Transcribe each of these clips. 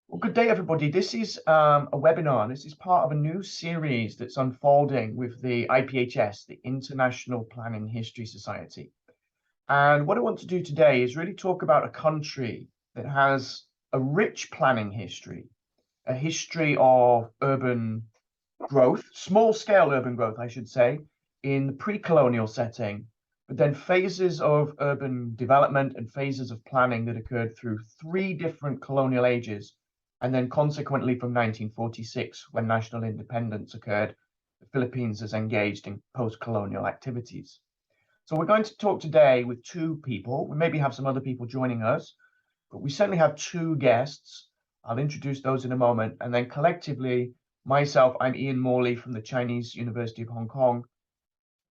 Well, good day, everybody. This is a webinar. This is part of a new series that's unfolding with the IPHS, the International Planning History Society. And what I want to do today is really talk about a country that has a rich planning history, a history of urban growth, small-scale urban growth, I should say, in the pre-colonial setting, but then phases of urban development and phases of planning that occurred through 3 different colonial ages, and then consequently from 1946, when national independence occurred, the Philippines is engaged in post-colonial activities. So we're going to talk today with 2 people. We maybe have some other people joining us, but we certainly have 2 guests. I'll introduce those in a moment, and then collectively, myself, I'm Ian Morley from the Chinese University of Hong Kong.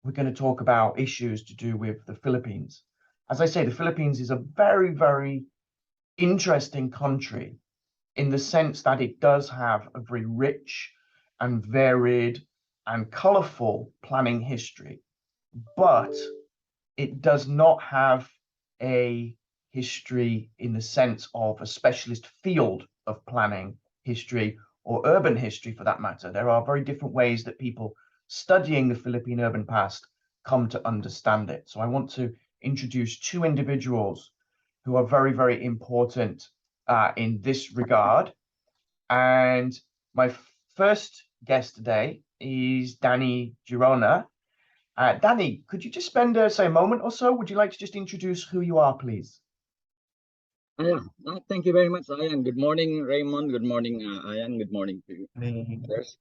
We're going to talk about issues to do with the Philippines. As I say, the Philippines is a very, very interesting country in the sense that it does have a very rich and varied and colorful planning history, but it does not have a history in the sense of a specialist field of planning history or urban history for that matter. There are very different ways that people studying the Philippine urban past come to understand it. So I want to introduce 2 individuals who are very, very important in this regard. And my first guest today is Danny Girona. Danny, could you just spend, say, a moment or so? Would you like to just introduce who you are, please? Thank you very much, Ian. Good morning, Raymond. Good morning, Ian. Good morning to you. There's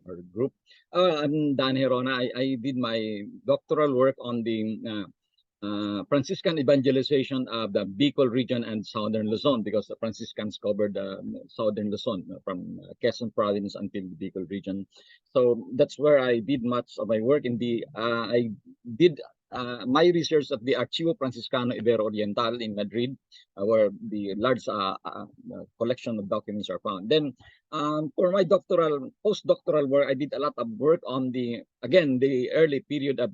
our group. I'm Dan Herona. I did my doctoral work on the Franciscan evangelization of the Bicol region and southern Luzon, because the Franciscans covered southern Luzon from Quezon province until the Bicol region. So that's where I did much of my work. I did my research at the Archivo Franciscano Ibero-Oriental in Madrid, where the large collection of documents are found. Then for my postdoctoral work, I did a lot of work on the early period of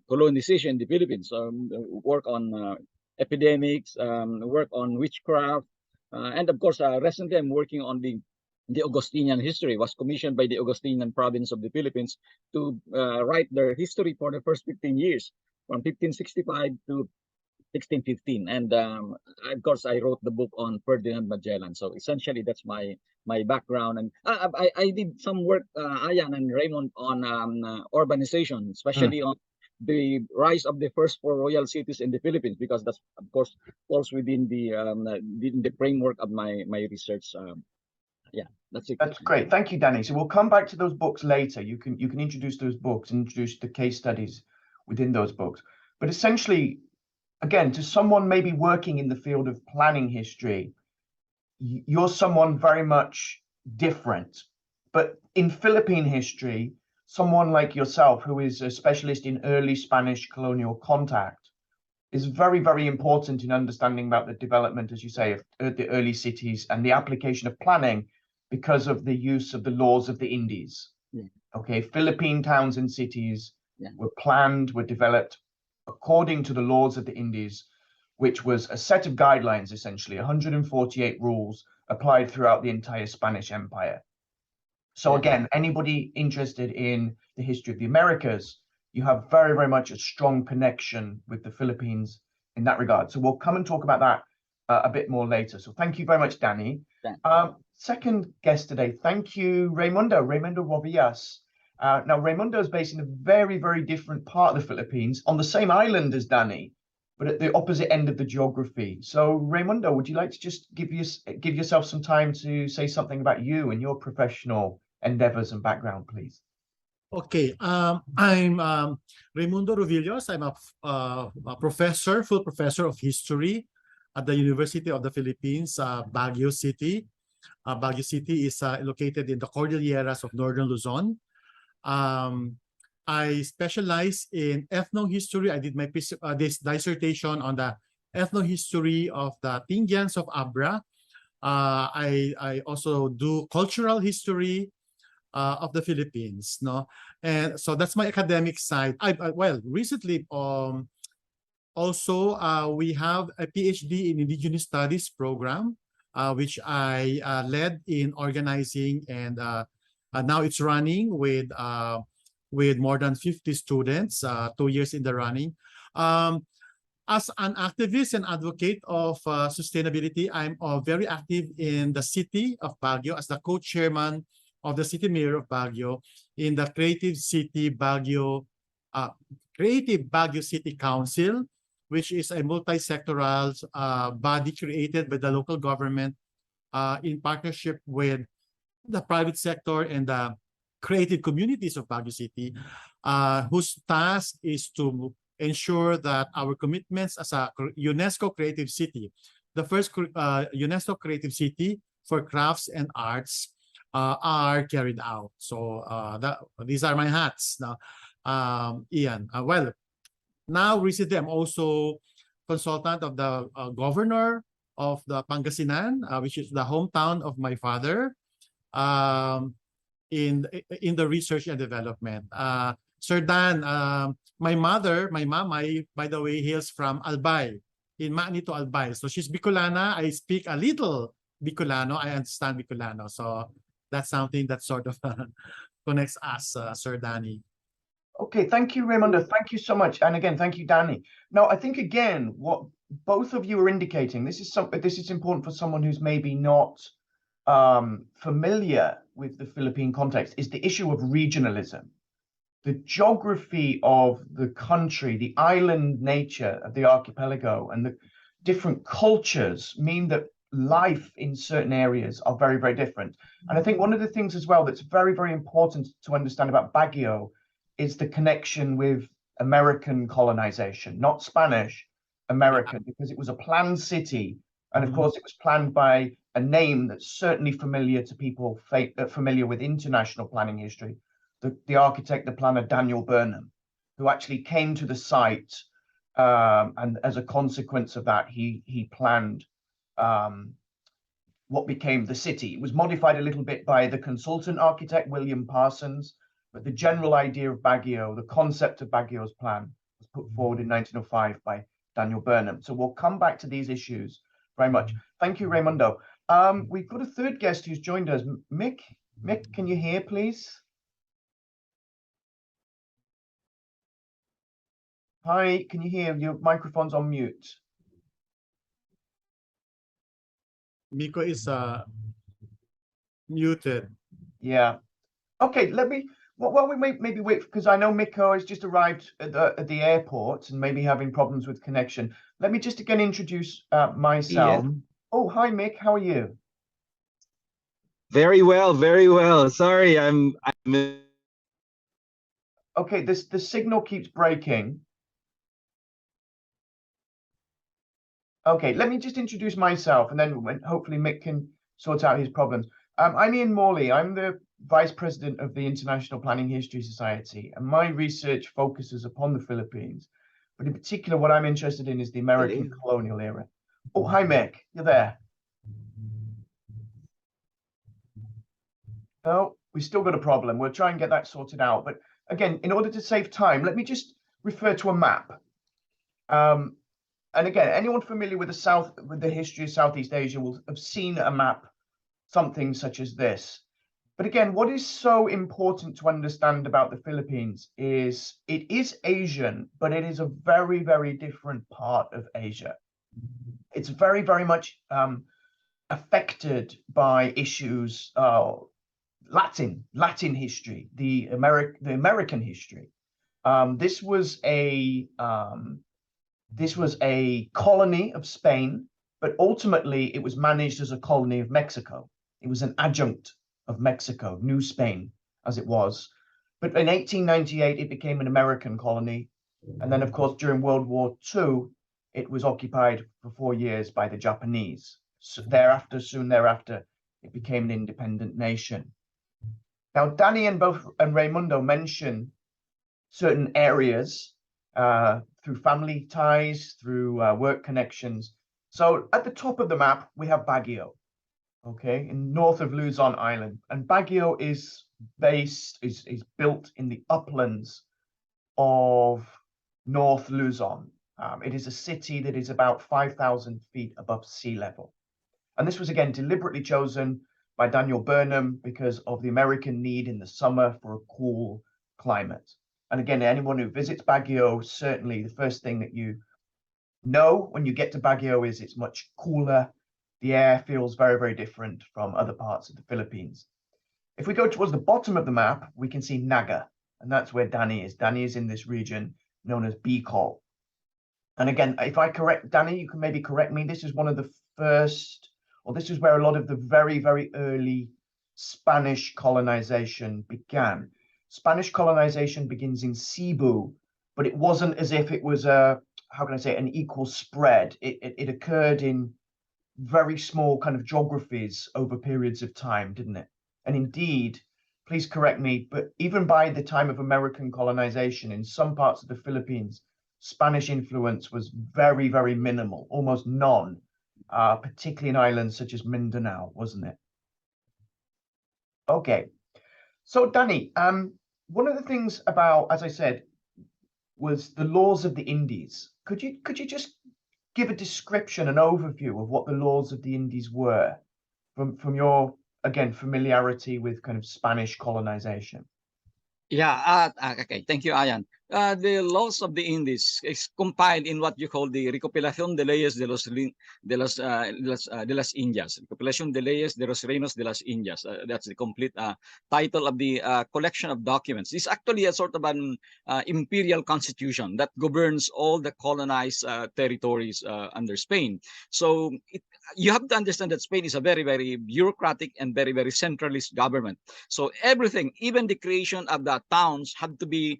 colonization in the Philippines. Work on epidemics, work on witchcraft, and of course, recently I'm working on the Augustinian history. Was commissioned by the Augustinian province of the Philippines to write their history for the first 15 years, from 1565 to 1615. And of course, I wrote the book on Ferdinand Magellan. So essentially, that's my background. And I did some work, Ayan and Raymond, on urbanization, especially on the rise of the first 4 royal cities in the Philippines, because that's, of course, falls within the framework of my research. Yeah, that's it. That's great. Thank you, Danny. So we'll come back to those books later. You can introduce those books and introduce the case studies within those books. But essentially, again, to someone maybe working in the field of planning history, you're someone very much different. But in Philippine history, someone like yourself, who is a specialist in early Spanish colonial contact, is very, very important in understanding about the development, as you say, of the early cities and the application of planning because of the use of the laws of the Indies. Yeah. Okay, Philippine towns and cities were planned, were developed according to the laws of the Indies, which was a set of guidelines, essentially, 148 rules applied throughout the entire Spanish Empire. So again, anybody interested in the history of the Americas, you have very, very much a strong connection with the Philippines in that regard. So we'll come and talk about that a bit more later. So thank you very much, Danny. Second guest today, thank you, Raimundo Rovillas. Now, Raimundo is based in a very, very different part of the Philippines, on the same island as Danny, but at the opposite end of the geography. So, Raimundo, would you like to just give yourself some time to say something about you and your professional endeavors and background, please? Okay, I'm Raimundo Rovillos. I'm a professor, full professor of history at the University of the Philippines, Baguio City. Baguio City is located in the Cordilleras of Northern Luzon. I specialize in ethnohistory. I did my this dissertation on the ethnohistory of the Tingians of Abra. I also do cultural history of the Philippines, no, and so that's my academic side. Well, recently, Also, we have a PhD in Indigenous Studies program, which I led in organizing, and now it's running with more than 50 students, 2 years in the running. As an activist and advocate of sustainability, I'm very active in the city of Baguio as the co-chairman of the city mayor of Baguio in the Creative Baguio City Council, which is a multi-sectoral body created by the local government in partnership with the private sector and the creative communities of Baguio City, whose task is to ensure that our commitments as a UNESCO Creative City, the first UNESCO Creative City for crafts and arts, are carried out. So these are my hats now, Ian. Well, now recently I'm also consultant of the governor of the Pangasinan, which is the hometown of my father, in the research and development. Sir Dan, my mom, by the way, hails from Albay, in Manito, Albay. So she's Bicolana. I speak a little Bicolano. I understand Bicolano. So that's something that sort of connects us, Sir Danny. Okay, thank you, Raimundo. Thank you so much. And again, thank you, Danny. Now, I think, again, what both of you are indicating, this is important for someone who's maybe not familiar with the Philippine context, is the issue of regionalism. The geography of the country, the island nature of the archipelago, and the different cultures mean that life in certain areas are very, very different. And I think one of the things as well that's very, very important to understand about Baguio is the connection with American colonization, not Spanish, American, because it was a planned city. And of course, it was planned by a name that's certainly familiar to people familiar with international planning history, the architect, the planner, Daniel Burnham, who actually came to the site, and as a consequence of that, he planned what became the city. It was modified a little bit by the consultant architect, William Parsons, but the general idea of Baguio, the concept of Baguio's plan, was put forward in 1905 by Daniel Burnham. So we'll come back to these issues very much. Thank you, Raimundo. We've got a third guest who's joined us. Mick, can you hear, please? Hi, can you hear? Your microphone's on mute. Miko is muted. Yeah. Okay, well, we maybe wait, because I know Miko has just arrived at the airport and maybe having problems with connection. Let me just again introduce myself. Ian. Oh, hi, Mick. How are you? Very well, very well. Sorry, I'm Okay, the signal keeps breaking. Okay, let me just introduce myself, and then hopefully Mick can sort out his problems. I'm Ian Morley. I'm the Vice President of the International Planning History Society, and my research focuses upon the Philippines. But in particular, what I'm interested in is the American colonial era. Oh, hi, Mick. You're there. No, we've still got a problem. We'll try and get that sorted out. But again, in order to save time, let me just refer to a map. And again, anyone familiar with the history of Southeast Asia will have seen a map, something such as this. But again, what is so important to understand about the Philippines is it is Asian, but it is a very, very different part of Asia. It's very, very much affected by issues, Latin history, the American history. This was a colony of Spain, but ultimately it was managed as a colony of Mexico. It was an adjunct of Mexico, New Spain, as it was. But in 1898, it became an American colony. And then, of course, during World War II, it was occupied for 4 years by the Japanese. So soon thereafter, it became an independent nation. Now, Danny and Raimundo mention certain areas through family ties, through work connections. So at the top of the map, we have Baguio, okay, in north of Luzon Island. And Baguio is built in the uplands of North Luzon. It is a city that is about 5,000 feet above sea level. And this was again deliberately chosen by Daniel Burnham because of the American need in the summer for a cool climate. And again, anyone who visits Baguio, certainly the first thing that you know when you get to Baguio is it's much cooler. The air feels very, very different from other parts of the Philippines. If we go towards the bottom of the map, we can see Naga, and that's where Danny is. Danny is in this region known as Bicol. And again, if I correct Danny, you can maybe correct me. This is one of the first, or this is where a lot of the very, very early Spanish colonization began. Spanish colonization begins in Cebu, but it wasn't as if it was a, how can I say, an equal spread. It occurred in very small kind of geographies over periods of time, didn't it? And indeed, please correct me, but even by the time of American colonization in some parts of the Philippines, Spanish influence was very, very minimal, almost none, particularly in islands such as Mindanao, wasn't it? Okay, so Danny, one of the things about, as I said, was the laws of the Indies. Could you just give a description, an overview of what the laws of the Indies were from your, again, familiarity with kind of Spanish colonization? Yeah, okay. Thank you, Ayan. The laws of the Indies is compiled in what you call the Recopilación de Leyes de las Indias. Recopilación de Leyes de los Reinos de las Indias. That's the complete title of the collection of documents. It's actually a sort of an imperial constitution that governs all the colonized territories under Spain. So you have to understand that Spain is a very, very bureaucratic and very, very centralist government. So everything, even the creation of the towns, have to be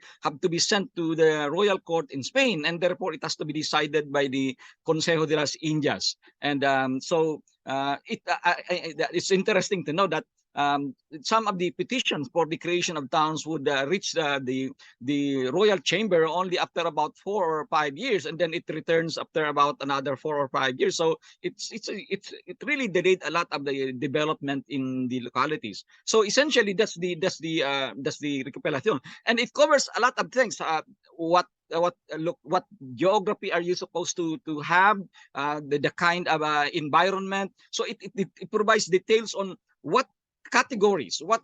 sent to the royal court in Spain, and therefore it has to be decided by the Consejo de las Indias. And it's interesting to know that some of the petitions for the creation of towns would reach the royal chamber only after about 4 or 5 years, and then it returns after about another 4 or 5 years. So it really delayed a lot of the development in the localities. So essentially, that's the recopilación, and it covers a lot of things. What geography are you supposed to have, the kind of environment. So it provides details on what categories, what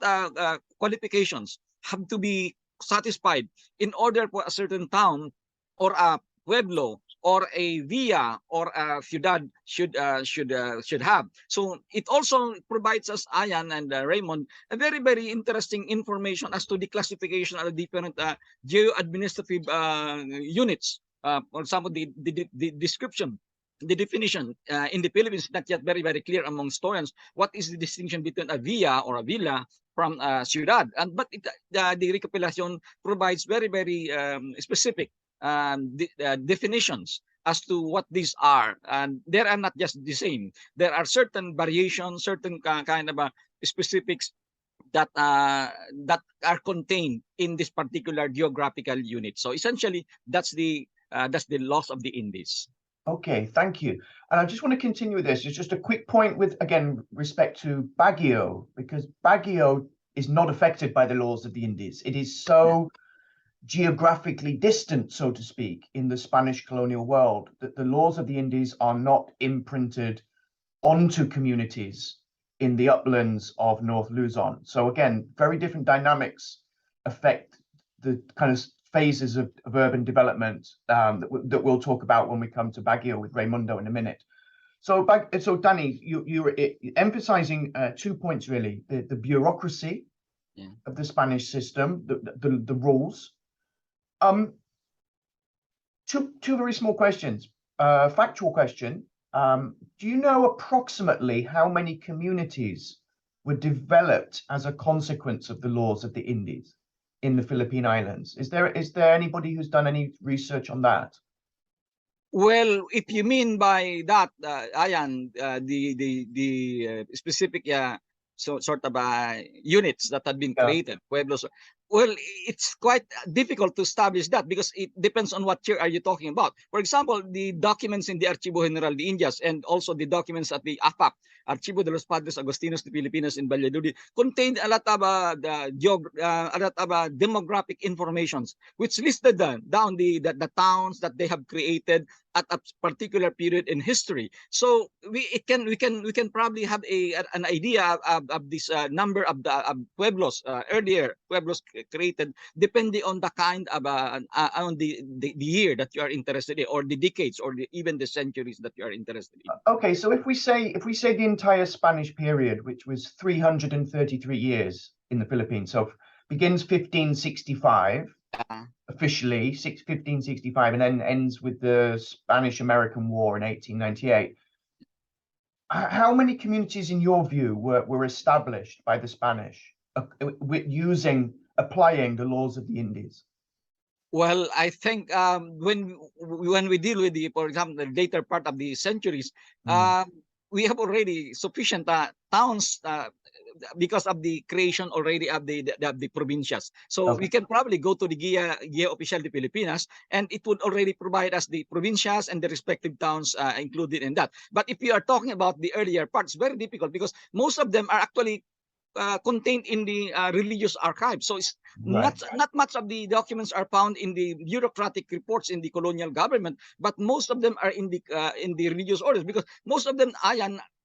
qualifications have to be satisfied in order for a certain town or a pueblo or a villa or a ciudad should have. So it also provides us, Ayan and Raymond, a very, very interesting information as to the classification of the different geo-administrative units. For example, the description, the definition in the Philippines is not yet very, very clear among historians. What is the distinction between a villa or a villa from a ciudad? But the recopilación provides very, very specific definitions as to what these are, and they are not just the same. There are certain variations, certain kind of specifics that are contained in this particular geographical unit. So essentially, that's the laws of the Indies. Okay, thank you. And I just want to continue with this. It's just a quick point with, again, respect to Baguio, because Baguio is not affected by the laws of the Indies. It is so geographically distant, so to speak, in the Spanish colonial world that the laws of the Indies are not imprinted onto communities in the uplands of North Luzon. So again, very different dynamics affect the kind of phases of urban development that we'll talk about when we come to Baguio with Raimundo in a minute. So Danny, you're emphasizing 2 points really: the bureaucracy of the Spanish system, the rules. Two very small questions. Factual question: do you know approximately how many communities were developed as a consequence of the laws of the Indies in the Philippine Islands? Is there anybody who's done any research on that? Well, if you mean by that, Ayan, the specific sort of units that had been created, pueblos, Well, it's quite difficult to establish that because it depends on what year are you talking about. For example, the documents in the Archivo General de Indias and also the documents at the APAC, Archivo de los Padres Agostinos de Filipinas in Valladolid, contained a lot of demographic informations, which listed down the towns that they have created at a particular period in history. So we can probably have an idea of this number of the pueblos, earlier pueblos created, depending on the kind of on the year that you are interested in, or the decades, or even the centuries that you are interested in. Okay, so if we say the entire Spanish period, which was 333 years in the Philippines, so begins 1565 officially, 1565, and then ends with the Spanish-American War in 1898. How many communities, in your view, were established by the Spanish applying the laws of the Indies? Well, I think when we deal with the, for example, the later part of the centuries, we have already sufficient towns because of the creation already of the provincias. So we can probably go to the Guia Oficial de Filipinas, and it would already provide us the provincias and the respective towns included in that. But if we are talking about the earlier parts, very difficult because most of them are actually contained in the religious archive. So it's not much of the documents are found in the bureaucratic reports in the colonial government, but most of them are in the religious orders, because most of them,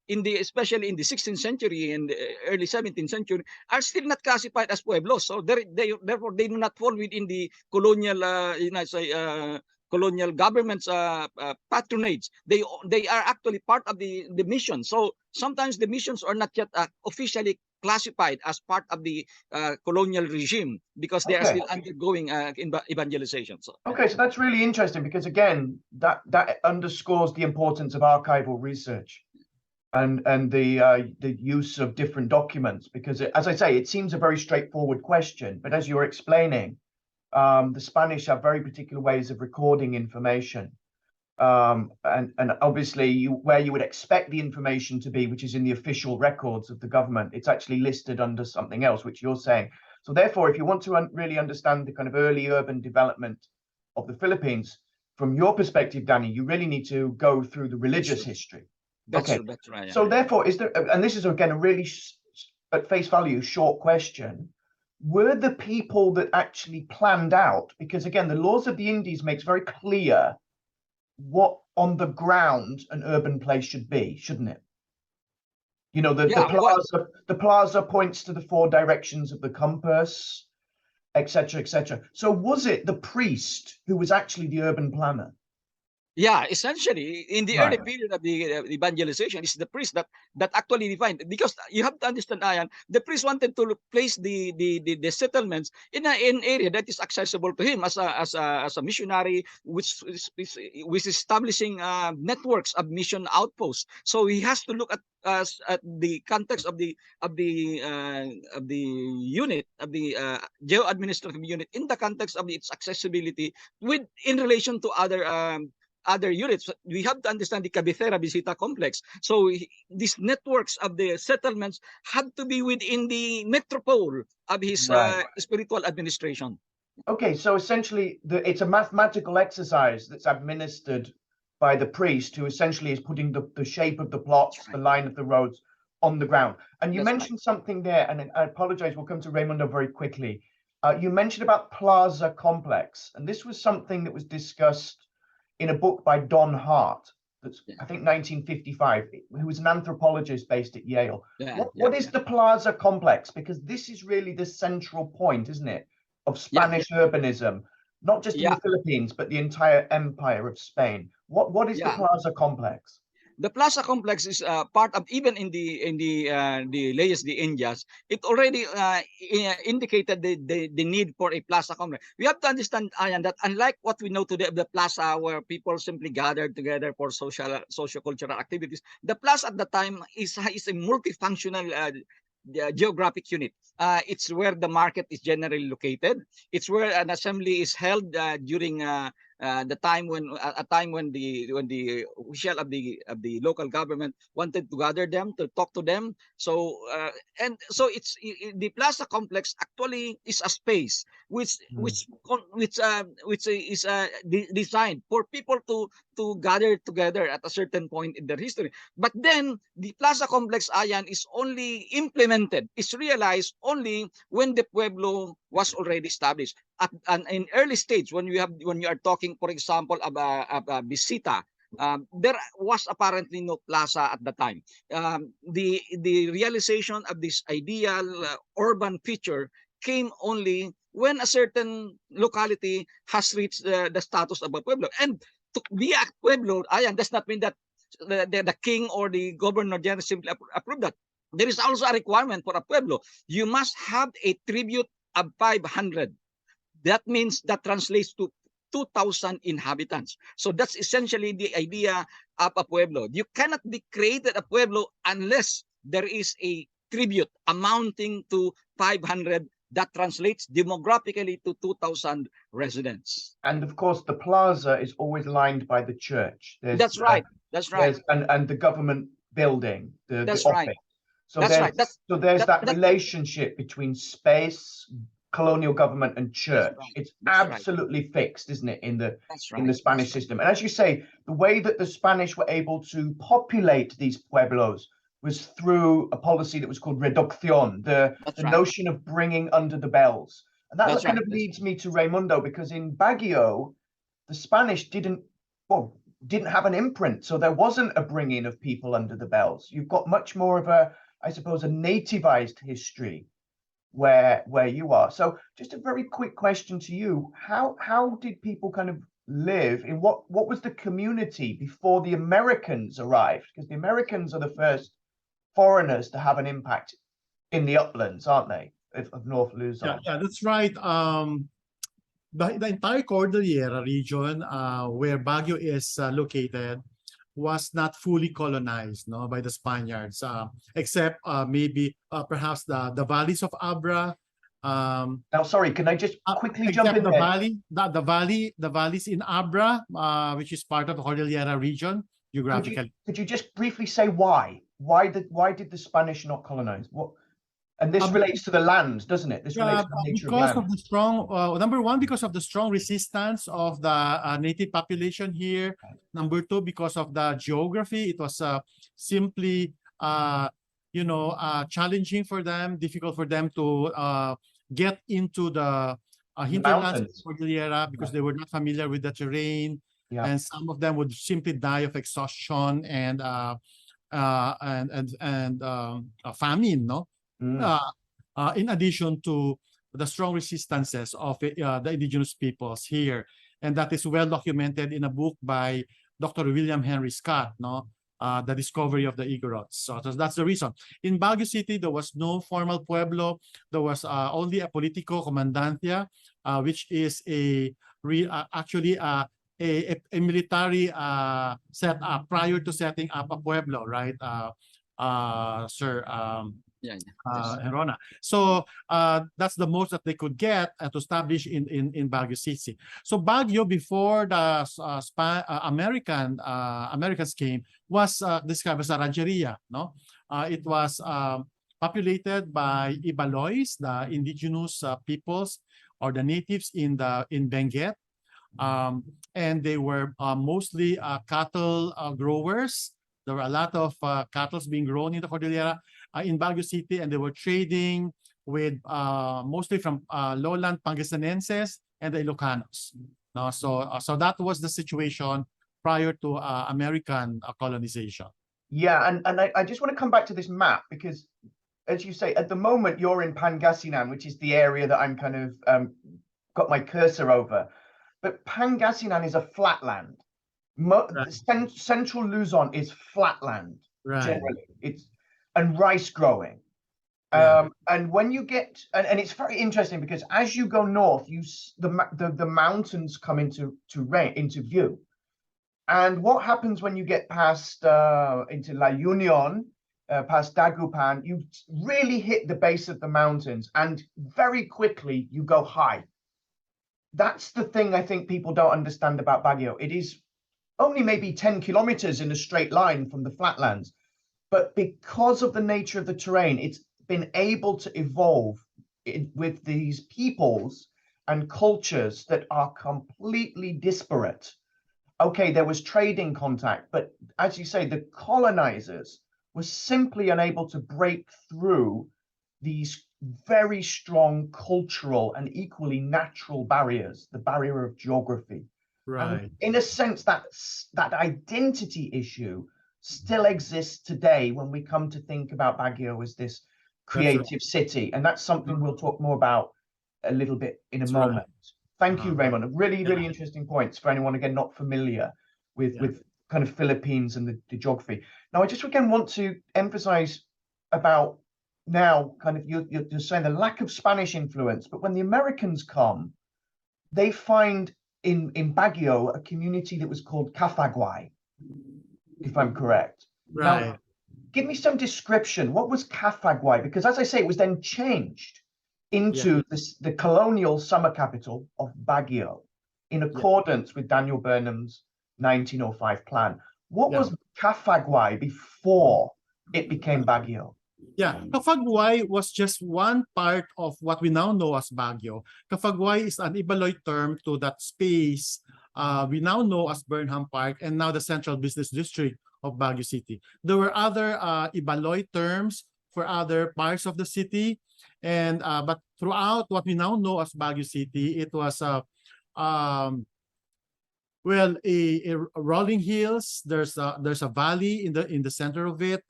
especially in the 16th century and the early 17th century, are still not classified as pueblos. So therefore they do not fall within the colonial colonial government's patronage. They are actually part of the mission. So sometimes the missions are not yet officially classified as part of the colonial regime because they are still undergoing evangelization. So so that's really interesting, because again, that underscores the importance of archival research and the use of different documents, because as I say, it seems a very straightforward question, but as you're explaining, the Spanish have very particular ways of recording information, and obviously where you would expect the information to be, which is in the official records of the government, it's actually listed under something else, which you're saying. So therefore, if you want to really understand the kind of early urban development of the Philippines from your perspective, Danny, you really need to go through the religious history. That's right. So therefore, is there, and this is again a really at face value short question, were the people that actually planned out, because again, the laws of the Indies makes very clear what on the ground an urban place should be, shouldn't it? You know, the plaza points to the 4 directions of the compass, etc., etc. So was it the priest who was actually the urban planner? Yeah, essentially, in the early period of the evangelization, it's the priest that actually defined, because you have to understand, Ayan, the priest wanted to place the settlements in an area that is accessible to him as a missionary, which is establishing networks of mission outposts. So he has to look at the context of the unit, of the geo-administrative unit, in the context of its accessibility in relation to other units. We have to understand the Cabecera Visita complex. So these networks of the settlements had to be within the metropole of his spiritual administration. Okay, so essentially it's a mathematical exercise that's administered by the priest, who essentially is putting the shape of the plots, the line of the roads on the ground. And you mentioned something there, and I apologize, we'll come to Raimundo very quickly. You mentioned about plaza complex, and this was something that was discussed in a book by Don Hart, that's I think 1955, who was an anthropologist based at Yale. What is the plaza complex? Because this is really the central point, isn't it, of Spanish urbanism, not just in the Philippines, but the entire empire of Spain. What is the plaza complex? The plaza complex is part of, even in the Leyes de Indias, it already indicated the need for a plaza complex. We have to understand, Ayan, that unlike what we know today of the plaza, where people simply gathered together for socio-cultural activities, the plaza at the time is a multifunctional geographic unit. It's where the market is generally located. It's where an assembly is held during the time when a time when the official of the local government wanted to gather them to talk to them. So and so the plaza complex actually is a space which is designed for people to gather together at a certain point in their history. But then the plaza complex, Ayan, is only implemented, is realized only when the pueblo was already established. At an early stage, when you are talking, for example, about Bisita, there was apparently no plaza at the time. The realization of this ideal urban feature came only when a certain locality has reached the status of a pueblo. And to be a pueblo, Ayan, does not mean that the king or the governor general simply approve that. There is also a requirement for a pueblo. You must have a tribute of 500. That means that translates to 2,000 inhabitants. So that's essentially the idea of a pueblo. You cannot be created a pueblo unless there is a tribute amounting to 500 that translates demographically to 2,000 residents. And of course, the plaza is always lined by the church. That's right. That's right. And the government building, the That's office. right. So That's right. there's that relationship between space, colonial government, and church. right. It's That's absolutely fixed, isn't it, in the That's right. in the Spanish system? And as you say, the way that the Spanish were able to populate these pueblos was through a policy that was called reducción, the right. notion of bringing under the bells. And that That's kind right. of leads me to Raimundo, because in Baguio, the Spanish didn't have an imprint, so there wasn't a bringing of people under the bells. You've got much more of a, I suppose, a nativized history where you are. So just a very quick question to you: how did people kind of live in what was the community before the Americans arrived? Because the Americans are the first foreigners to have an impact in the uplands, aren't they, of North Luzon? Yeah, that's right. The entire Cordillera region, where Baguio is located, was not fully colonized, no, by the Spaniards, except maybe perhaps the valleys of Abra. Now, sorry, can I just quickly jump in the there? the valleys in Abra, which is part of the Cordillera region geographically. Could you just briefly say why? Why did the Spanish not colonize? What? And this relates to the land, doesn't it? This relates to the nature because of land. of the strong, number one, because of the strong resistance of the native population here. Number two, because of the geography, it was simply, challenging for them, difficult for them to get into the hinterlands of the Cordillera because they were not familiar with the terrain, and some of them would simply die of exhaustion and famine, no? In addition to the strong resistances of the indigenous peoples here. And that is well documented in a book by Dr. William Henry Scott, no? The Discovery of the Igorots. So that's the reason. In Baguio City, there was no formal pueblo. There was only a politico comandancia, which is actually a military setup prior to setting up a pueblo, right, Sir Herona. So that's the most that they could get to establish in Baguio City. So Baguio, before the Americans came, was described as a rancheria. No, it was populated by Ibaloys, the indigenous peoples or the natives in Benguet, and they were mostly cattle growers. There were a lot of cattle being grown in the Cordillera in Baguio City, and they were trading with mostly from lowland Pangasinenses and the Ilocanos. No, so that was the situation prior to American colonization. Yeah, and I just want to come back to this map because, as you say, at the moment you're in Pangasinan, which is the area that I'm kind of got my cursor over. But Pangasinan is a flatland. Central Luzon is flatland, generally. It's and rice growing. And when you get and it's very interesting because as you go north, the mountains come into view. And what happens when you get past into La Union, past Dagupan, you really hit the base of the mountains, and very quickly you go high. that's the thing I think people don't understand about Baguio. It is only maybe 10 kilometers in a straight line from the flatlands, but because of the nature of the terrain, it's been able to evolve with these peoples and cultures that are completely disparate. Okay, there was trading contact, but as you say, the colonizers were simply unable to break through these very strong cultural and equally natural barriers, the barrier of geography. Right. And in a sense, that identity issue still exists today when we come to think about Baguio as this creative city. And that's something we'll talk more about a little bit in a moment. Thank you, Raymond. Really, really interesting points for anyone, again, not familiar with kind of Philippines and the geography. Now, I just again want to emphasize about now kind of you're saying the lack of Spanish influence, but when the Americans come, they find in Baguio a community that was called Cafaguay, if I'm correct. Right. Now, give me some description. What was Cafaguay? Because as I say, it was then changed into the colonial summer capital of Baguio in accordance with Daniel Burnham's 1905 plan. What was Cafaguay before it became Baguio? Yeah, Cafaguay was just one part of what we now know as Baguio. Cafaguay is an Ibaloy term to that space we now know as Burnham Park and now the Central Business District of Baguio City. There were other Ibaloy terms for other parts of the city, and but throughout what we now know as Baguio City, it was well, a rolling hills. There's a valley in the center of it.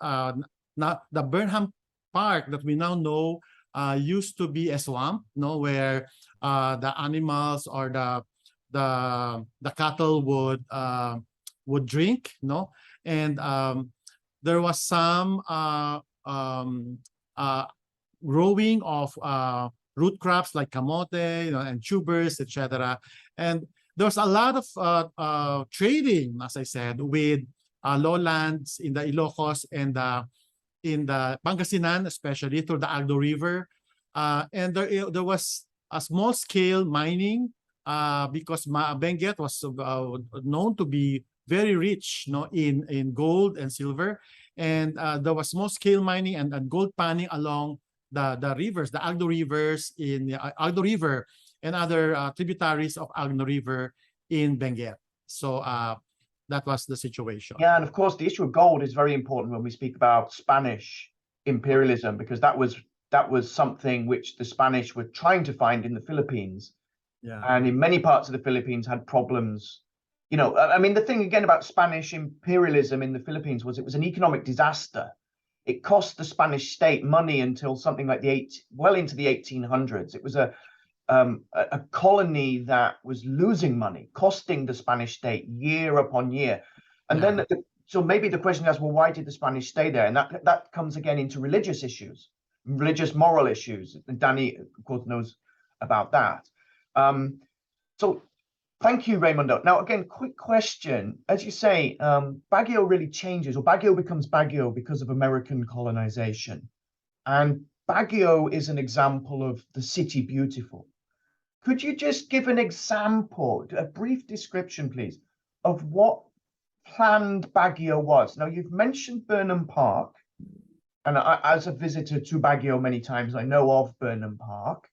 Now the Burnham Park that we now know used to be a swamp, no, where the animals or the cattle would drink, no, and there was some growing of root crops like camote, you know, and tubers, etc. And there was a lot of trading, as I said, with lowlands in the Ilocos and in the Pangasinan, especially through the Agdo River. And there was a small-scale mining because Benguet was known to be very rich, no, in gold and silver. And there was small-scale mining and gold panning along the rivers, the Agdo rivers in Agdo River and other tributaries of Agno River in Benguet. So that was the situation. Yeah, and of course, the issue of gold is very important when we speak about Spanish imperialism, because that was something which the Spanish were trying to find in the Philippines. Yeah. And in many parts of the Philippines had problems. You know, I mean, the thing again about Spanish imperialism in the Philippines was it was an economic disaster. It cost the Spanish state money until something like well into the 1800s. It was a colony that was losing money, costing the Spanish state year upon year. And then, so maybe the question is, well, why did the Spanish stay there? And that comes again into religious issues, religious moral issues. And Danny, of course, knows about that. So thank you, Raymundo. Now, again, quick question. As you say, Baguio really changes, or Baguio becomes Baguio because of American colonization. And Baguio is an example of the city beautiful. Could you just give an example, a brief description, please, of what planned Baguio was? Now, you've mentioned Burnham Park, and as a visitor to Baguio many times, I know of Burnham Park.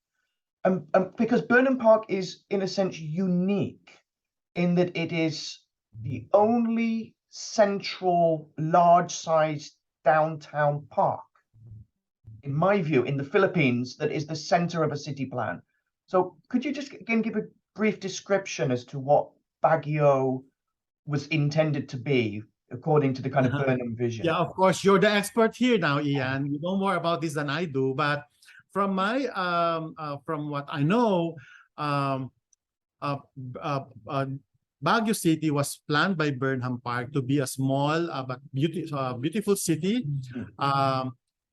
Because Burnham Park is, in a sense, unique in that it is the only central, large-sized downtown park, in my view, in the Philippines, that is the center of a city plan. So could you just, again, give a brief description as to what Baguio was intended to be, according to the kind of Burnham vision? Yeah, of course, you're the expert here now, Ian. You know more about this than I do, but from my from what I know, Baguio City was planned by Burnham Park to be a small but beautiful city.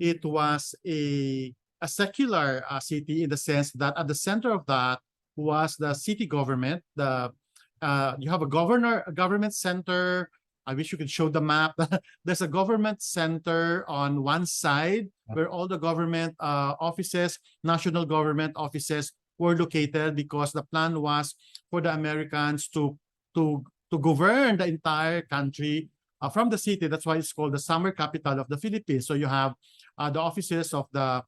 It was a secular city in the sense that at the center of that was the city government. You have a government center. I wish you could show the map. There's a government center on one side where all the government offices, national government offices were located because the plan was for the Americans to govern the entire country from the city. That's why it's called the summer capital of the Philippines. So you have the offices of the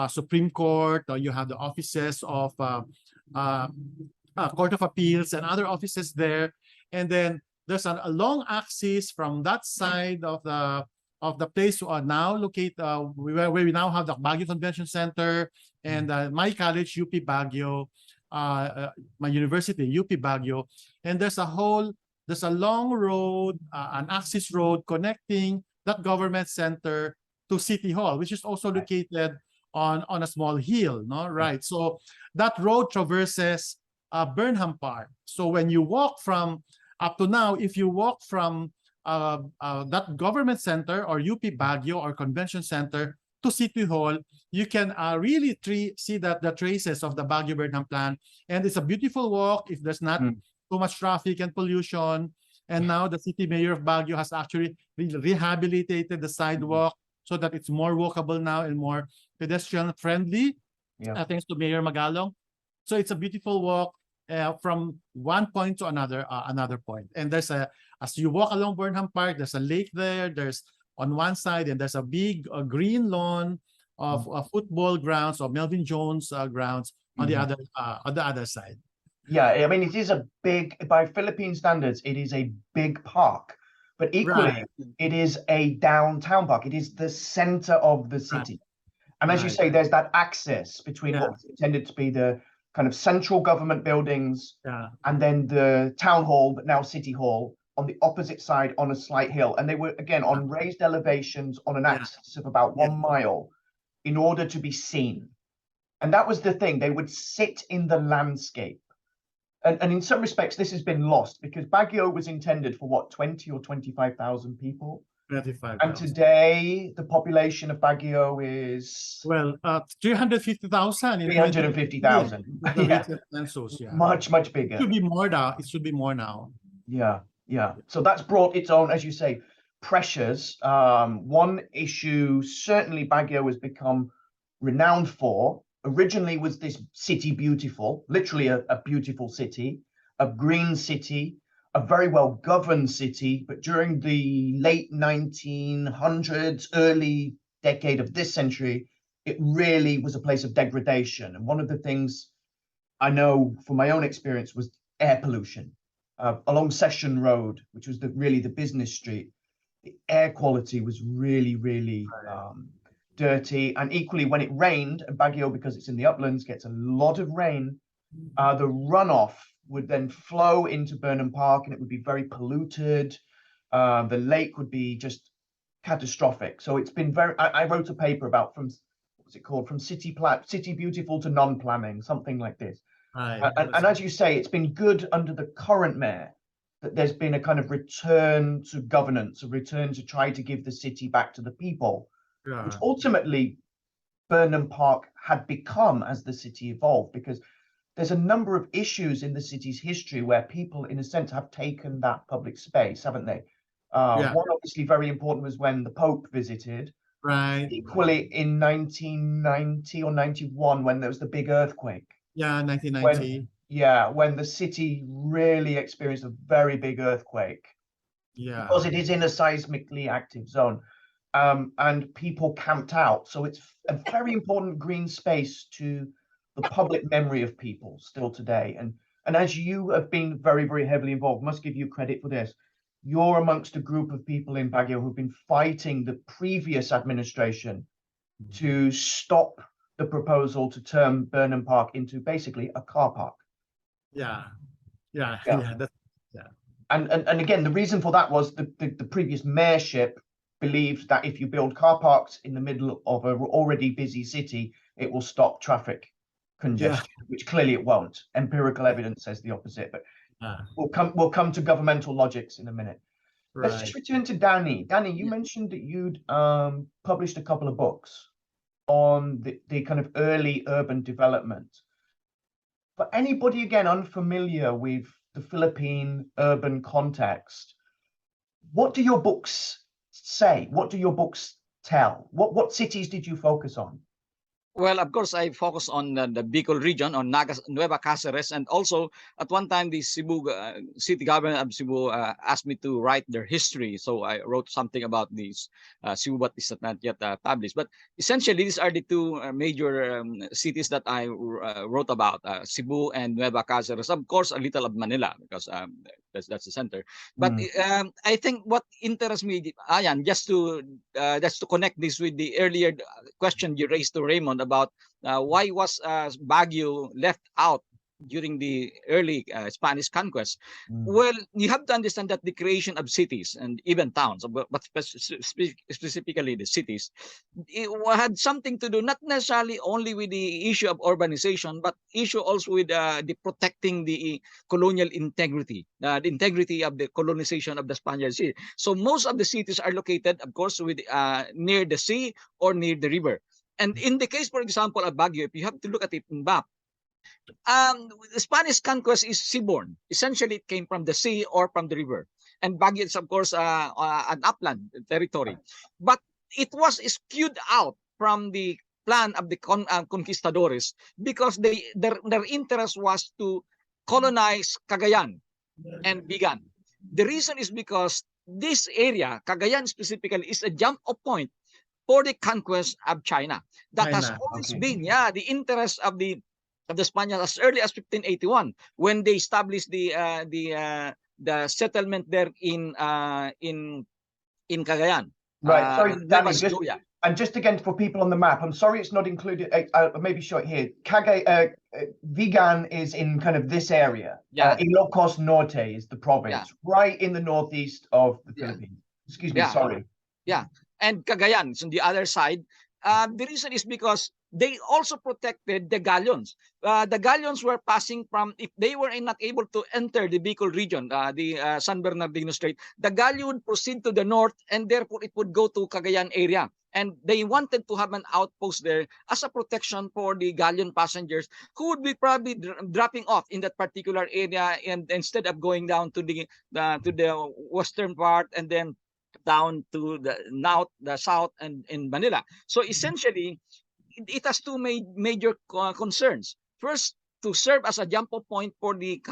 Supreme Court, or you have the offices of Court of Appeals and other offices there. And then there's a long axis from that side of the place now located where we now have the Baguio Convention Center and my college, UP Baguio, my university, UP Baguio. And there's a long road, an access road connecting that government center to City Hall, which is also located on a small hill, no? Right. So that road traverses Burnham Park. So when you walk from up to now, if you walk from that government center or UP Baguio or convention center to City Hall, you can really see that the traces of the Baguio Burnham plan. And it's a beautiful walk if there's not too much traffic and pollution. And now the city mayor of Baguio has actually rehabilitated the sidewalk so that it's more walkable now and more pedestrian friendly, thanks to Mayor Magalong. So it's a beautiful walk from one point to another point. And there's as you walk along Burnham Park, there's a lake there. There's on one side, and there's a big green lawn of football grounds or Melvin Jones grounds on the other side. Yeah, I mean, it is a big, by Philippine standards, it is a big park, but equally, it is a downtown park. It is the center of the city. And as you say, there's that access between what's intended to be the kind of central government buildings and then the town hall, but now City Hall, on the opposite side on a slight hill. And they were, again, on raised elevations on an axis of about 1 mile in order to be seen. And that was the thing. They would sit in the landscape. And in some respects, this has been lost because Baguio was intended for what, 20 or 25,000 people? 25,000. And today, the population of Baguio is... Well, 350,000. 350,000. Much, much bigger. It should be more now. It should be more now. Yeah. So that's brought its own, as you say, pressures. One issue, certainly Baguio has become renowned for, originally was this city beautiful, literally a beautiful city, a green city, a very well governed city. But during the late 1900s, early decade of this century, it really was a place of degradation. And one of the things I know from my own experience was air pollution. Along Session Road, which was really the business street, the air quality was really dirty. And equally, when it rained, and Baguio, because it's in the uplands, gets a lot of rain, the runoff would then flow into Burnham Park and it would be very polluted. The lake would be just catastrophic. So it's been I wrote a paper about what's it called? From city beautiful to non-planning, something like this. And as you say, it's been good under the current mayor that there's been a kind of return to governance, a return to try to give the city back to the people, which ultimately Burnham Park had become as the city evolved, because there's a number of issues in the city's history where people, in a sense, have taken that public space, haven't they? One obviously very important was when the Pope visited. Equally in 1990 or 91, when there was the big earthquake. 1990. When the city really experienced a very big earthquake. Because it is in a seismically active zone. And people camped out. So it's a very important green space to the public memory of people still today. And as you have been very, very heavily involved, must give you credit for this. You're amongst a group of people in Baguio who've been fighting the previous administration to stop the proposal to turn Burnham Park into basically a car park. And again, the reason for that was the previous mayorship believed that if you build car parks in the middle of an already busy city, it will stop traffic congestion, which clearly it won't. Empirical evidence says the opposite, but we'll come to governmental logics in a minute. Let's just return to Danny. Danny, you mentioned that you'd published a couple of books on the kind of early urban development. For anybody, again, unfamiliar with the Philippine urban context, what do your books say? What do your books tell? What cities did you focus on? Well, of course, I focus on the Bicol region, on Nueva Cáceres, and also at one time the Cebu city government of Cebu asked me to write their history. So I wrote something about these Cebu, but it's not yet published. But essentially, these are the two major cities that I wrote about: Cebu and Nueva Cáceres. Of course, a little of Manila because that's the center. But I think what interests me, Ayan, just to connect this with the earlier question you raised to Raymond about why was Baguio left out during the early Spanish conquest. Well, you have to understand that the creation of cities and even towns, but specifically the cities, it had something to do not necessarily only with the issue of urbanization, but issue also with the protecting the colonial integrity, the integrity of the colonization of the Spaniards. So most of the cities are located, of course, with near the sea or near the river. And in the case, for example, of Baguio, if you have to look at it in map, the Spanish conquest is seaborne. Essentially, it came from the sea or from the river. And Baguio is, of course, an upland territory. But it was skewed out from the plan of the conquistadores because their interest was to colonize Cagayan and Bigan. The reason is because this area, Cagayan specifically, is a jump-off point for the conquest of China. That has always been, the interest of the Spaniards as early as 1581 when they established the settlement there in Cagayan. Right. Sorry, Danny. Just again for people on the map, I'm sorry it's not included. Maybe show it here. Vigan is in kind of this area. Yeah. Ilocos Norte is the province, right in the northeast of the Philippines. Excuse me, sorry. Yeah, and Cagayan is on the other side. The reason is because they also protected the galleons. The galleons were passing from, if they were not able to enter the Bicol region, the San Bernardino Strait, the galleon would proceed to the north and therefore it would go to Cagayan area. And they wanted to have an outpost there as a protection for the galleon passengers who would be probably dropping off in that particular area, and instead of going down to the western part and then down to the south and in Manila. So essentially, it has two major concerns. First, to serve as a jump-off point for the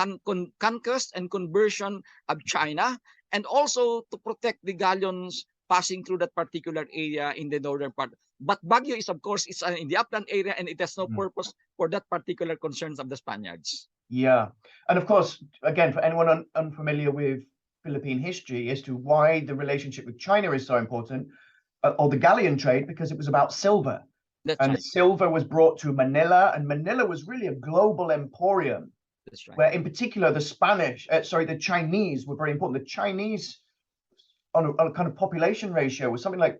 conquest and conversion of China, and also to protect the galleons passing through that particular area in the northern part. But Baguio is, of course, it's in the upland area, and it has no purpose for that particular concerns of the Spaniards. Yeah, and of course, again, for anyone unfamiliar with Philippine history as to why the relationship with China is so important, or the galleon trade, because it was about silver. That's and right. Silver was brought to Manila, and Manila was really a global emporium. That's right. Where in particular the Chinese were very important. The Chinese on a kind of population ratio was something like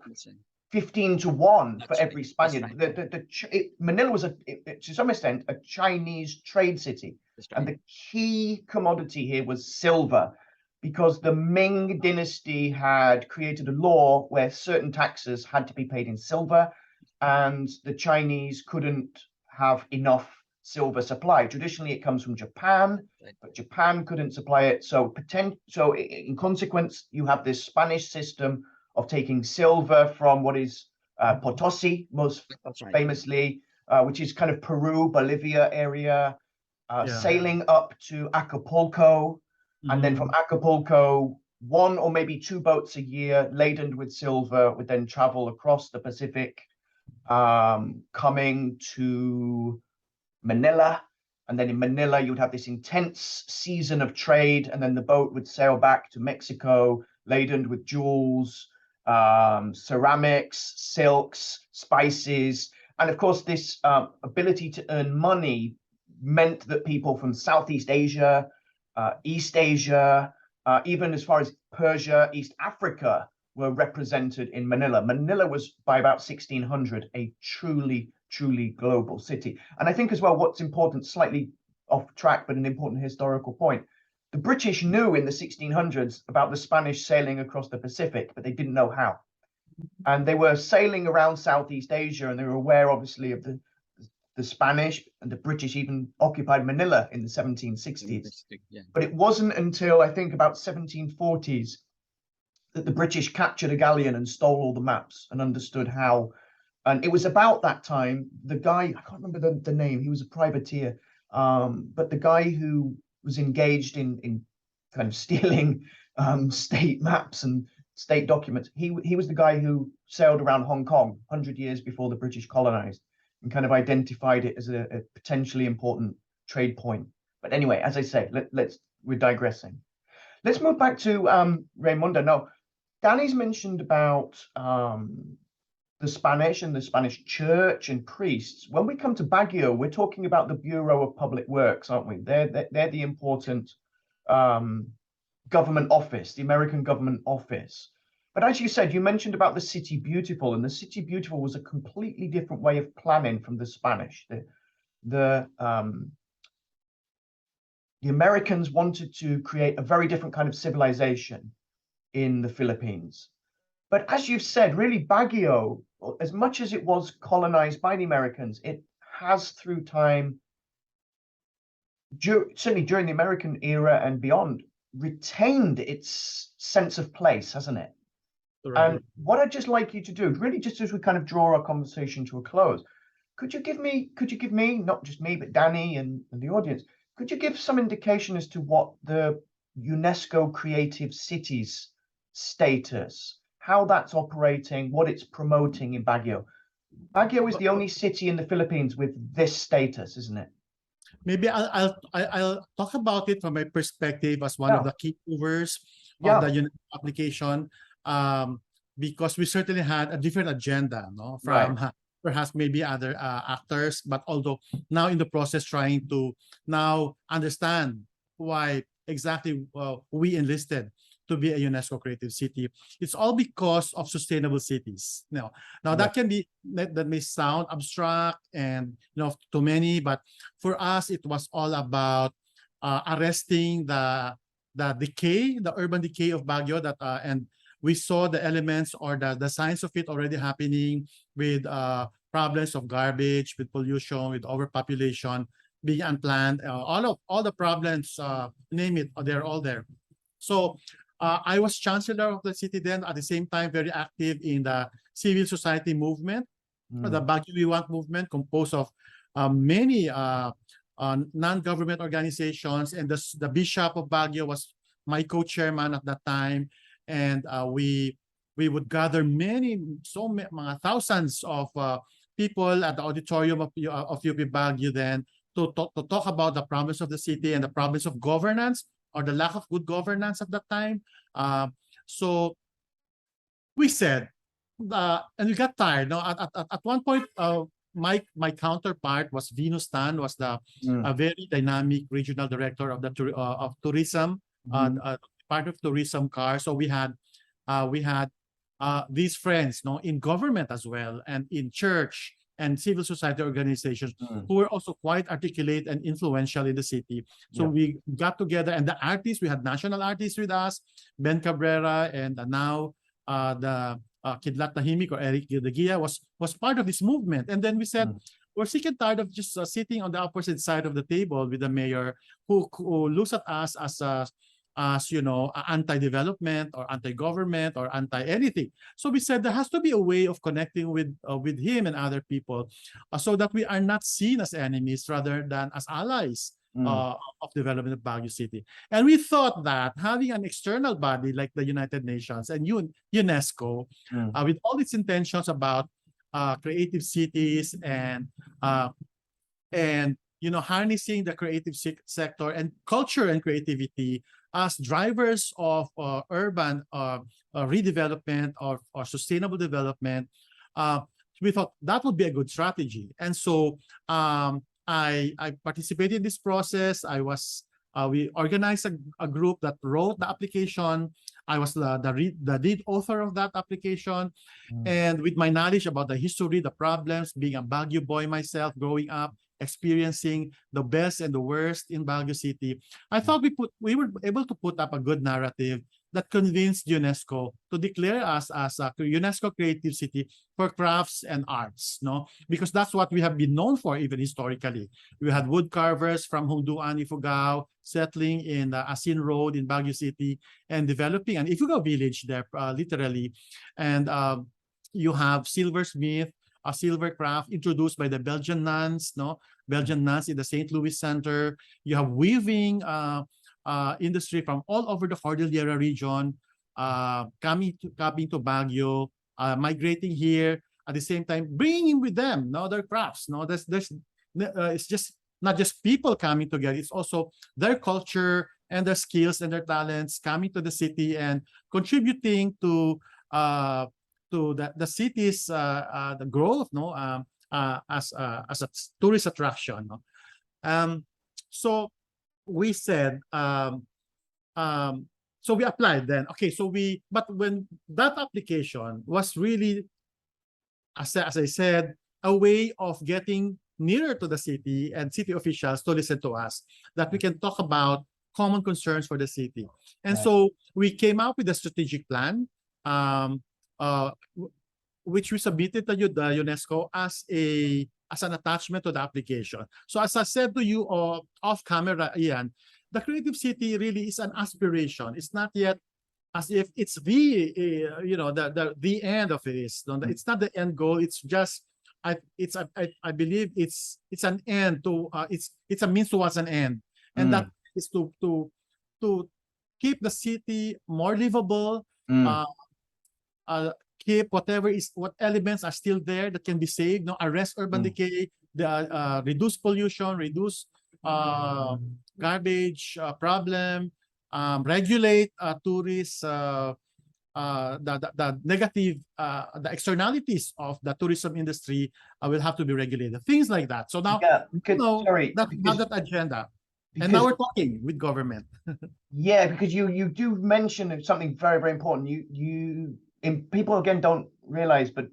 15 to 1 for every Spaniard. Right. Manila was to some extent a Chinese trade city. Right. And the key commodity here was silver, because the Ming dynasty had created a law where certain taxes had to be paid in silver, and the Chinese couldn't have enough silver supply. Traditionally, it comes from Japan, but Japan couldn't supply it. So in consequence, you have this Spanish system of taking silver from what is Potosi, most famously, which is kind of Peru, Bolivia area, sailing up to Acapulco, and then from Acapulco, 1 or maybe 2 boats a year laden with silver would then travel across the Pacific, coming to Manila. And then in Manila, you would have this intense season of trade, and then the boat would sail back to Mexico laden with jewels, ceramics, silks, spices. And of course, this ability to earn money meant that people from Southeast Asia, East Asia, even as far as Persia, East Africa, were represented in Manila. Manila was, by about 1600, a truly global city. And I think as well, what's important, slightly off track, but an important historical point, the British knew in the 1600s about the Spanish sailing across the Pacific, but they didn't know how. And they were sailing around Southeast Asia, and they were aware, obviously, of the Spanish, and the British even occupied Manila in the 1760s. But it wasn't until, I think, about 1740s that the British captured a galleon and stole all the maps and understood how And it was about that time, the guy, I can't remember the name, he was a privateer, but the guy who was engaged in kind of stealing state maps and state documents, he was the guy who sailed around Hong Kong 100 years before the British colonized and kind of identified it as a potentially important trade point. But anyway, as I say, we're digressing. Let's move back to Raimundo. Now, Danny's mentioned about the Spanish and the Spanish church and priests. When we come to Baguio, we're talking about the Bureau of Public Works, aren't we? They're the important government office, the American government office. But as you said, you mentioned about the City Beautiful, and the City Beautiful was a completely different way of planning from the Spanish. The Americans wanted to create a very different kind of civilization in the Philippines. But as you've said, really Baguio, as much as it was colonized by the Americans, it has through time, certainly during the American era and beyond, retained its sense of place, hasn't it? Right. And what I'd just like you to do, really just as we kind of draw our conversation to a close, could you give me, not just me, but Danny and the audience, could you give some indication as to what the UNESCO Creative Cities status, how that's operating, what it's promoting in Baguio? Baguio is the only city in the Philippines with this status, isn't it? Maybe I'll talk about it from my perspective as one of the key movers of the UNESCO application, because we certainly had a different agenda, no, from perhaps maybe other actors, but although now in the process trying to now understand why exactly we enlisted to be a UNESCO Creative City. It's all because of sustainable cities. Now that can be, that may sound abstract and to many, but for us it was all about arresting the decay, the urban decay of Baguio, that and we saw the elements or the signs of it already happening with problems of garbage, with pollution, with overpopulation, being unplanned, all the problems, name it, they're all there. So I was chancellor of the city then, at the same time very active in the civil society movement, the Baguio We Want movement, composed of many non-government organizations, and the Bishop of Baguio was my co-chairman at that time, and we would gather mga thousands of people at the auditorium of UP Baguio then to talk about the problems of the city and the problems of governance, or the lack of good governance at that time. So we said, and we got tired. No, at one point, my counterpart was Venus Tan, was the a very dynamic regional director of the of tourism, part of tourism car. So we had these friends, no, in government as well, and in church and civil society organizations who were also quite articulate and influential in the city. So we got together, and the artists, we had national artists with us, Ben Cabrera, and now the Kidlat Tahimik, or Eric Gildeguia was part of this movement. And then we said, we're sick and tired of just sitting on the opposite side of the table with the mayor who looks at us as anti-development or anti-government or anti-anything. So we said there has to be a way of connecting with him and other people, so that we are not seen as enemies rather than as allies of development of Baguio City. And we thought that having an external body like the United Nations and UNESCO, with all its intentions about creative cities and harnessing the creative sector and culture and creativity as drivers of urban redevelopment or sustainable development, we thought that would be a good strategy. And so I participated in this process. We organized a group that wrote the application. I was the lead author of that application. And with my knowledge about the history, the problems, being a Baguio boy myself, growing up, experiencing the best and the worst in Baguio City, I thought we were able to put up a good narrative that convinced UNESCO to declare us as a UNESCO Creative City for crafts and arts, no? Because that's what we have been known for, even historically. We had wood carvers from Honduan, Ifugao, settling in the Asin Road in Baguio City and developing an Ifugao village there, literally. And you have silversmith a silver craft introduced by the Belgian nuns, Belgian nuns in the St. Louis Center. You have weaving industry from all over the Cordillera region, coming to Baguio, migrating here, at the same time bringing with them their crafts. It's just not just people coming together, it's also their culture and their skills and their talents coming to the city and contributing to the city's the growth as a tourist attraction. So we said so we applied then. Okay, but when that application was really, as I said, a way of getting nearer to the city and city officials to listen to us, that we can talk about common concerns for the city. And so we came up with a strategic plan, which we submitted to the UNESCO as an attachment to the application. So as I said to you off camera, Ian, the creative city really is an aspiration. It's not yet as if it's the end of it is. It's not the end goal. It's just I believe it's an end to it's a means towards an end, and that is to keep the city more livable, keep what elements are still there that can be saved, arrest urban decay, reduce pollution, reduce garbage problem, regulate tourists, the negative the externalities of the tourism industry will have to be regulated, things like that. So now that's that agenda, and now we're talking with government. Yeah, because you do mention something very, very important. People again don't realize, but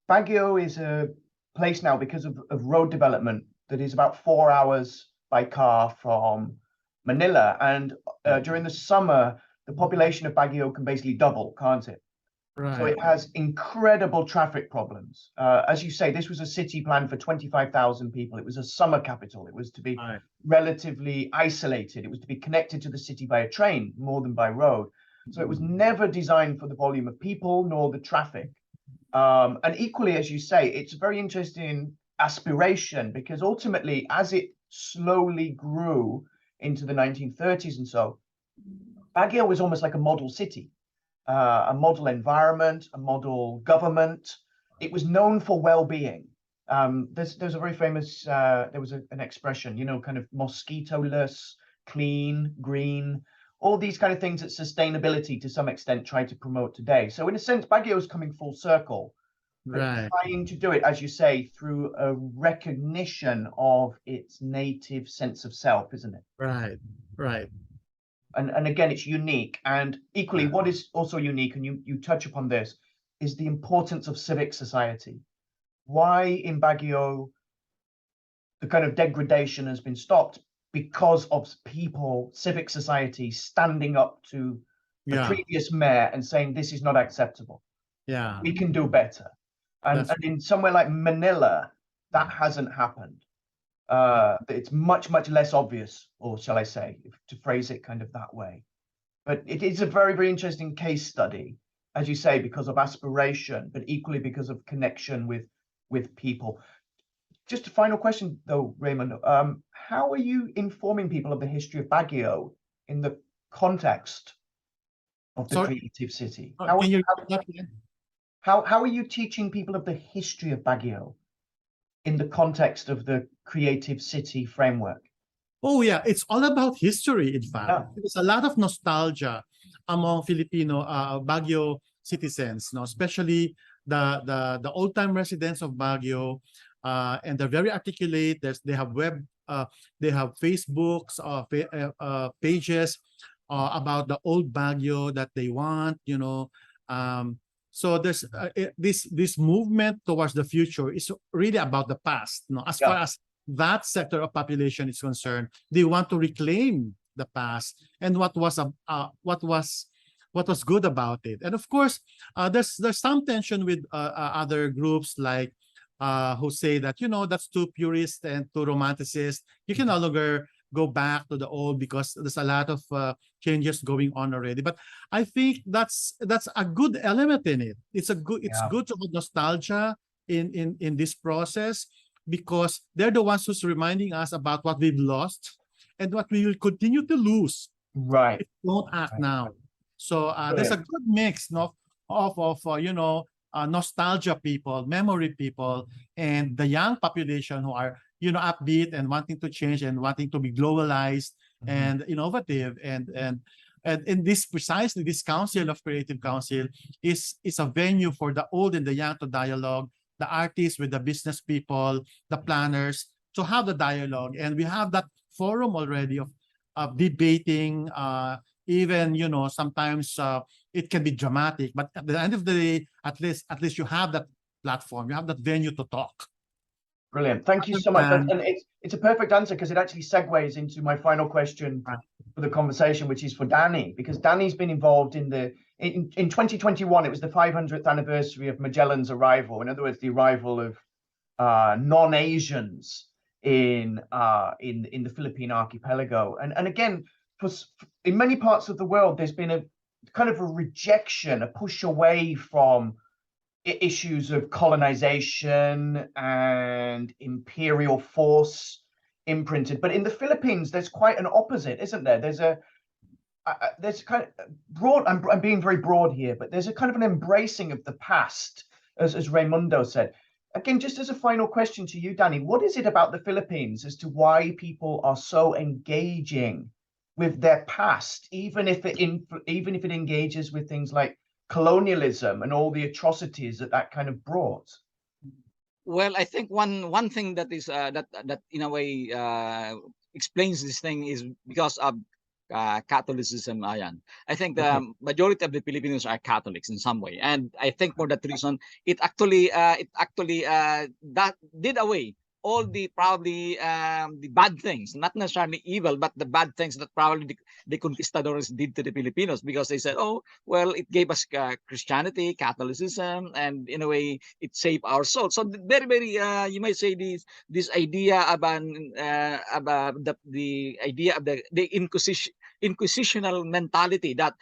Baguio is a place now because of road development that is about 4 hours by car from Manila, and during the summer the population of Baguio can basically double, can't it? Right. So it has incredible traffic problems. As you say, this was a city planned for 25,000 people. It was a summer capital. It was to be relatively isolated. It was to be connected to the city by a train more than by road. So it was never designed for the volume of people nor the traffic. And equally, as you say, it's a very interesting aspiration, because ultimately, as it slowly grew into the 1930s and so, Baguio was almost like a model city, a model environment, a model government. It was known for well-being. There's a very famous, there was an expression, kind of mosquito-less, clean, green, all these kind of things that sustainability to some extent try to promote today. So in a sense, Baguio is coming full circle, trying to do it, as you say, through a recognition of its native sense of self, isn't it? Right. And again, it's unique. And equally, what is also unique, and you touch upon this, is the importance of civic society. Why in Baguio the kind of degradation has been stopped? Because of people, civic society, standing up to the previous mayor and saying, this is not acceptable. We can do better. And in somewhere like Manila, that hasn't happened. It's much, much less obvious, or shall I say, to phrase it kind of that way. But it is a very, very interesting case study, as you say, because of aspiration, but equally because of connection with people. Just a final question, though, Raymond. How are you informing people of the history of Baguio in the context of the creative city? How are you teaching people of the history of Baguio in the context of the creative city framework? Oh yeah, it's all about history, in fact. There's a lot of nostalgia among Filipino Baguio citizens, especially the old-time residents of Baguio, and they're very articulate. They have they have Facebooks, pages about the old Baguio that they want, so there's this movement towards the future is really about the past. As far as that sector of population is concerned, they want to reclaim the past and what was good about it. And of course, there's some tension with other groups like who say that that's too purist and too romanticist. You can no longer go back to the old because there's a lot of changes going on already. But I think that's a good element in it. It's good to have nostalgia in this process, because they're the ones who's reminding us about what we've lost and what we will continue to lose Right. if we don't act Right. now. So there's a good mix of nostalgia people, memory people, and the young population who are upbeat and wanting to change and wanting to be globalized and innovative. And in this precisely, this Council of Creative Council is a venue for the old and the young to dialogue, the artists with the business people, the planners, to have the dialogue. And we have that forum already of debating, even sometimes it can be dramatic, but at the end of the day, at least you have that platform, you have that venue to talk. Brilliant. Thank you so much. And it's a perfect answer, because it actually segues into my final question for the conversation, which is for Danny, because Danny's been involved in 2021. It was the 500th anniversary of Magellan's arrival. In other words, the arrival of non-Asians in the Philippine archipelago. And again, in many parts of the world, there's been a kind of a rejection, a push away from issues of colonization and imperial force imprinted. But in the Philippines, there's quite an opposite, isn't there? There's kind of broad, I'm being very broad here, but there's a kind of an embracing of the past, as Raimundo said. Again, just as a final question to you, Danny, what is it about the Philippines as to why people are so engaging with their past, even if it engages with things like colonialism and all the atrocities that kind of brought? Well, I think one thing that is that in a way explains this thing is because of Catholicism. Ayan. I think the majority of the Filipinos are Catholics in some way, and I think for that reason, it actually that did away all the probably the bad things, not necessarily evil, but the bad things that probably the conquistadors did to the Filipinos, because they said, oh, well, it gave us Christianity, Catholicism, and in a way, it saved our soul. So very, very, you might say this idea about the idea of the inquisitional mentality that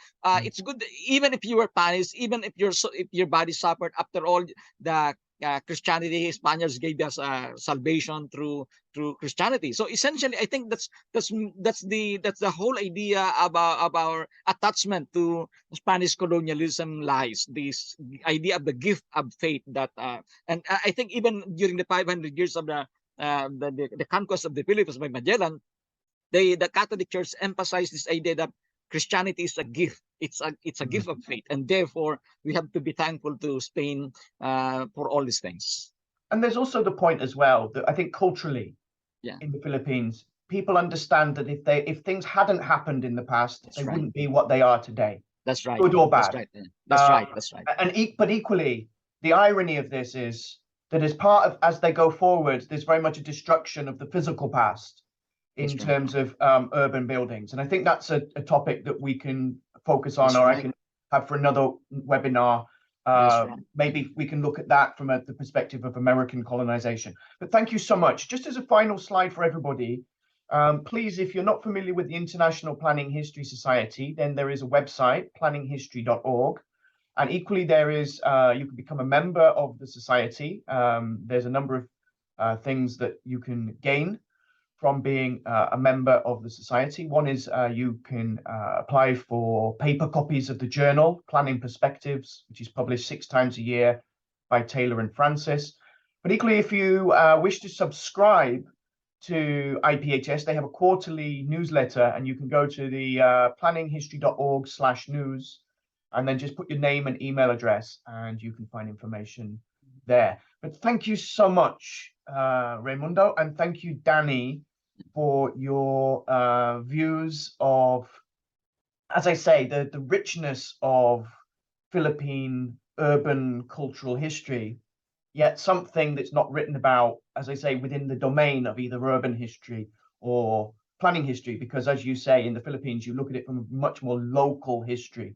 it's good even if you were punished, even if your body suffered. After all, the Christianity, Spaniards gave us salvation through Christianity. So essentially, I think that's the whole idea about our attachment to Spanish colonialism lies. This idea of the gift of faith that, and I think even during the 500 years of the conquest of the Philippines by Magellan, the Catholic Church emphasized this idea that Christianity is a gift. It's a gift of faith, and therefore we have to be thankful to Spain for all these things. And there's also the point as well that I think culturally, in the Philippines, people understand that if things hadn't happened in the past, they wouldn't be what they are today. That's right. Good or bad. That's right. That's right. That's right. But equally, the irony of this is that as they go forward, there's very much a destruction of the physical past in terms of urban buildings. And I think that's a topic that we can focus on, I can have for another webinar. Maybe we can look at that from the perspective of American colonization. But thank you so much. Just as a final slide for everybody, please, if you're not familiar with the International Planning History Society, then there is a website, planninghistory.org. And equally, there is, you can become a member of the society. There's a number of things that you can gain from being a member of the society. One is you can apply for paper copies of the journal, Planning Perspectives, which is published 6 times a year by Taylor and Francis. But equally, if you wish to subscribe to IPHS, they have a quarterly newsletter, and you can go to the planninghistory.org/news, and then just put your name and email address, and you can find information there. But thank you so much, Raimundo, and thank you, Danny, for your views of, as I say, the richness of Philippine urban cultural history, yet something that's not written about, as I say, within the domain of either urban history or planning history, because as you say, in the Philippines, you look at it from a much more local history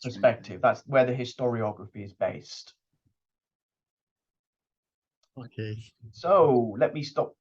perspective. That's where the historiography is based. Okay. So let me stop